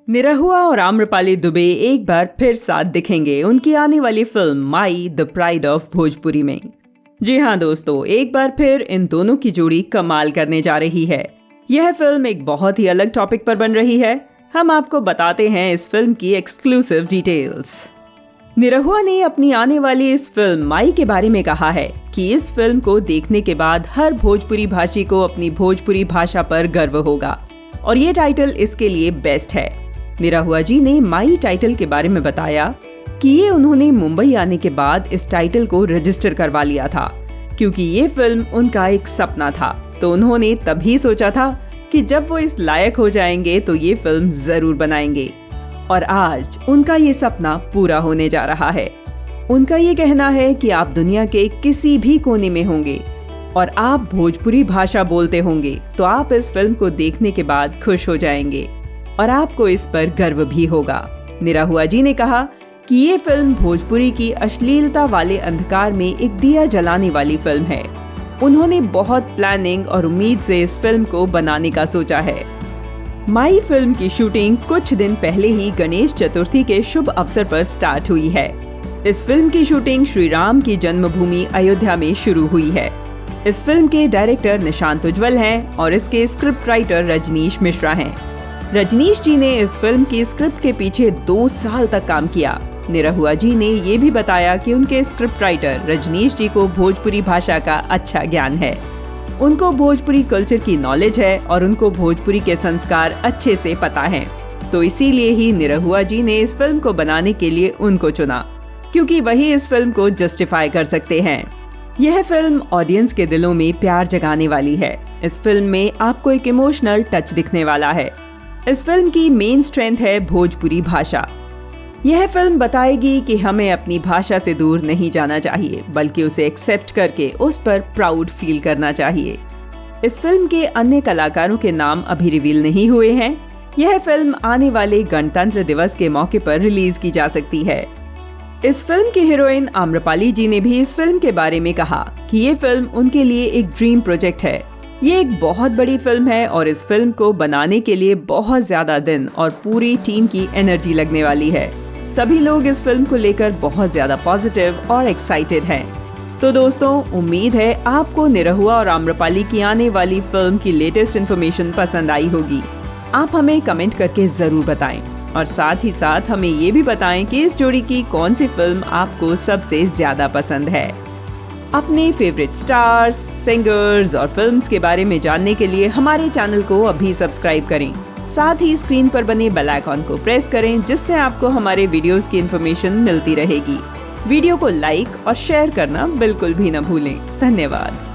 निरहुआ और आम्रपाली दुबे एक बार फिर साथ दिखेंगे उनकी आने वाली film my the pride of Bhojpuri में। जी हाँ दोस्तों, एक बार फिर इन दोनों की जोड़ी कमाल करने जा रही है। यह फिल्म एक बहुत ही अलग टॉपिक पर बन रही है। हम आपको बताते हैं इस फिल्म की एक्सक्लूसिव डिटेल्स। निरहुआ ने अपनी आने वाली इस फिल्म माई के बारे में कहा है कि इस फिल्म को देखने के बाद हर भोजपुरी भाषी को अपनी भोजपुरी भाषा पर गर्व होगा और ये टाइटल इसके लिए बेस्ट है। निरहुआ जी ने माई टाइटल के बारे में बताया कि ये उन्होंने मुंबई आने के बाद इस टाइटल को रजिस्टर करवा लिया था, क्योंकि ये फिल्म उनका एक सपना था। तो उन्होंने तभी सोचा था कि जब वो इस लायक हो जाएंगे तो ये फिल्म जरूर बनाएंगे, और आज उनका ये सपना पूरा होने जा रहा है। उनका ये कहना है कि आप दुनिया के किसी भी कोने में होंगे और आप भोजपुरी भाषा बोलते होंगे तो आप इस फिल्म को देखने के बाद खुश हो जाएंगे और आपको इस पर गर्व भी होगा। निरहुआ जी ने कहा कि ये फिल्म भोजपुरी की अश्लीलता वाले अंधकार में एक दिया जलाने वाली फिल्म है। उन्होंने बहुत प्लानिंग और उम्मीद से इस फिल्म को बनाने का सोचा है। माई फिल्म की शूटिंग कुछ दिन पहले ही गणेश चतुर्थी के शुभ अवसर पर स्टार्ट हुई है। इस फिल्म की शूटिंग श्री राम की जन्मभूमि अयोध्या में शुरू हुई है। इस फिल्म के डायरेक्टर निशांत उज्ज्वल हैं और इसके स्क्रिप्ट राइटर रजनीश मिश्रा हैं। रजनीश जी ने इस फिल्म की स्क्रिप्ट के पीछे 2 साल तक काम किया। निरहुआ जी ने ये भी बताया कि उनके स्क्रिप्ट राइटर रजनीश जी को भोजपुरी भाषा का अच्छा ज्ञान है, उनको भोजपुरी कल्चर की नॉलेज है और उनको भोजपुरी के संस्कार अच्छे से पता है। तो इसीलिए ही निरहुआ जी ने इस फिल्म को बनाने के लिए उनको चुना, क्योंकि वही इस फिल्म को जस्टिफाई कर सकते हैं। यह फिल्म ऑडियंस के दिलों में प्यार जगाने वाली है। इस फिल्म में आपको एक इमोशनल टच दिखने वाला है। इस फिल्म की मेन स्ट्रेंथ है भोजपुरी भाषा। यह फिल्म बताएगी कि हमें अपनी भाषा से दूर नहीं जाना चाहिए, बल्कि उसे एक्सेप्ट करके उस पर प्राउड फील करना चाहिए। इस फिल्म के अन्य कलाकारों के नाम अभी रिवील नहीं हुए हैं। यह फिल्म आने वाले गणतंत्र दिवस के मौके पर रिलीज की जा सकती है। इस फिल्म की हीरोइन आम्रपाली जी ने भी इस फिल्म के बारे में कहा कि ये फिल्म उनके लिए एक ड्रीम प्रोजेक्ट है। ये एक बहुत बड़ी फिल्म है और इस फिल्म को बनाने के लिए बहुत ज्यादा दिन और पूरी टीम की एनर्जी लगने वाली है। सभी लोग इस फिल्म को लेकर बहुत ज्यादा पॉजिटिव और एक्साइटेड हैं। तो दोस्तों, उम्मीद है आपको निरहुआ और आम्रपाली की आने वाली फिल्म की लेटेस्ट इन्फॉर्मेशन पसंद आई होगी। आप हमें कमेंट करके जरूर बताएं और साथ ही साथ हमें ये भी बताएं कि इस जोड़ी की कौन सी फिल्म आपको सबसे ज्यादा पसंद है। अपने फेवरेट स्टार्स, सिंगर्स और फिल्म्स के बारे में जानने के लिए हमारे चैनल को अभी सब्सक्राइब करें। साथ ही स्क्रीन पर बने बेल आइकॉन को प्रेस करें, जिससे आपको हमारे वीडियोस की इन्फॉर्मेशन मिलती रहेगी। वीडियो को लाइक और शेयर करना बिल्कुल भी न भूलें। धन्यवाद।